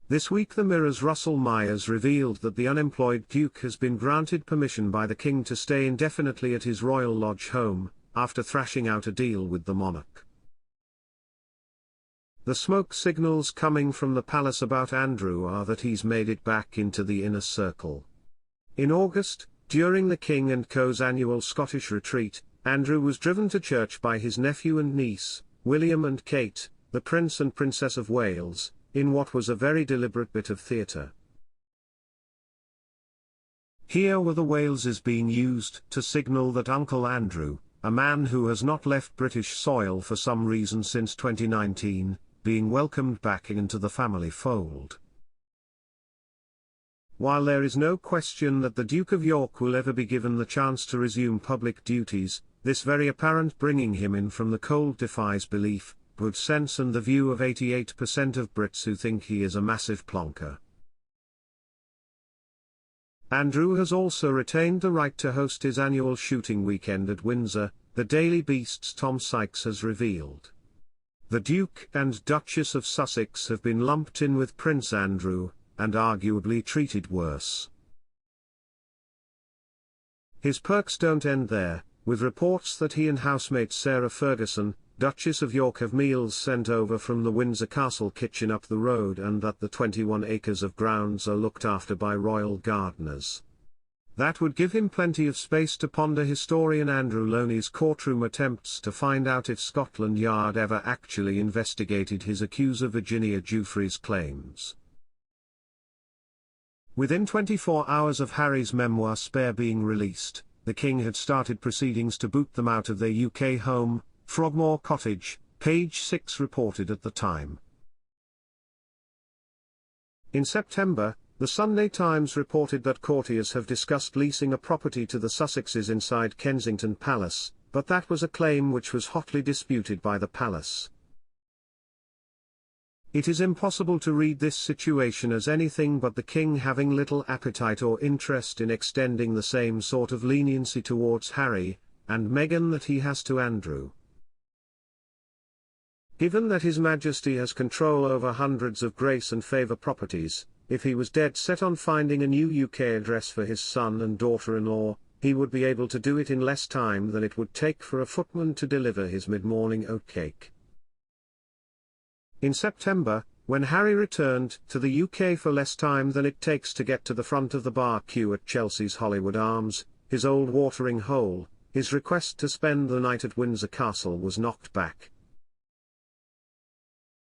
This week the Mirror's Russell Myers revealed that the unemployed Duke has been granted permission by the King to stay indefinitely at his Royal Lodge home, after thrashing out a deal with the monarch. The smoke signals coming from the palace about Andrew are that he's made it back into the inner circle. In August, during the King and Co.'s annual Scottish retreat, Andrew was driven to church by his nephew and niece, William and Kate, the Prince and Princess of Wales, in what was a very deliberate bit of theatre. Here were the Waleses being used to signal that Uncle Andrew, a man who has not left British soil for some reason since 2019, being welcomed back into the family fold. While there is no question that the Duke of York will ever be given the chance to resume public duties, this very apparent bringing him in from the cold defies belief, good sense and the view of 88% of Brits who think he is a massive plonker. Andrew has also retained the right to host his annual shooting weekend at Windsor, the Daily Beast's Tom Sykes has revealed. The Duke and Duchess of Sussex have been lumped in with Prince Andrew, and arguably treated worse. His perks don't end there, with reports that he and housemate Sarah Ferguson, Duchess of York, have meals sent over from the Windsor Castle kitchen up the road and that the 21 acres of grounds are looked after by royal gardeners. That would give him plenty of space to ponder historian Andrew Loney's courtroom attempts to find out if Scotland Yard ever actually investigated his accuser Virginia Giuffre's claims. Within 24 hours of Harry's memoir Spare being released, the King had started proceedings to boot them out of their UK home, Frogmore Cottage, page 6 reported at the time. In September, the Sunday Times reported that courtiers have discussed leasing a property to the Sussexes inside Kensington Palace, but that was a claim which was hotly disputed by the palace. It is impossible to read this situation as anything but the King having little appetite or interest in extending the same sort of leniency towards Harry and Meghan that he has to Andrew. Given that His Majesty has control over hundreds of grace and favour properties, if he was dead set on finding a new UK address for his son and daughter-in-law, he would be able to do it in less time than it would take for a footman to deliver his mid-morning oatcake. In September, when Harry returned to the UK for less time than it takes to get to the front of the bar queue at Chelsea's Hollywood Arms, his old watering hole, his request to spend the night at Windsor Castle was knocked back.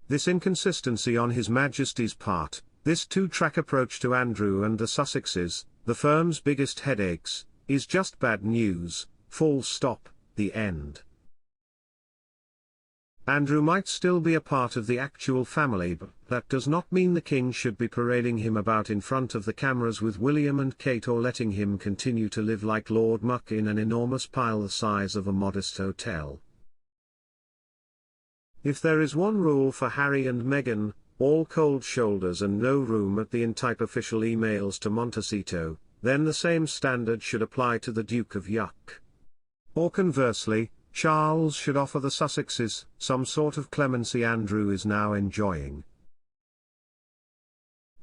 This inconsistency on His Majesty's part, this two-track approach to Andrew and the Sussexes, the firm's biggest headaches, is just bad news, full stop, the end. Andrew might still be a part of the actual family, but that does not mean the King should be parading him about in front of the cameras with William and Kate or letting him continue to live like Lord Muck in an enormous pile the size of a modest hotel. If there is one rule for Harry and Meghan, all cold shoulders and no room at the in-type official emails to Montecito, then the same standard should apply to the Duke of York. Or conversely, Charles should offer the Sussexes some sort of clemency Andrew is now enjoying.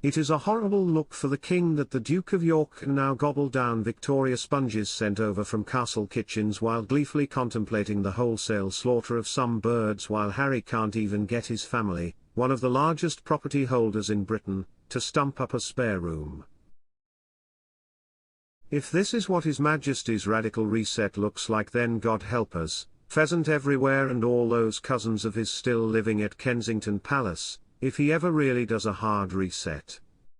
It is a horrible look for the King that the Duke of York can now gobble down Victoria sponges sent over from castle kitchens while gleefully contemplating the wholesale slaughter of some birds, while Harry can't even get his family, one of the largest property holders in Britain, to stump up a spare room. If this is what His Majesty's radical reset looks like, then God help us, pheasant everywhere and all those cousins of his still living at Kensington Palace, if he ever really does a hard reset.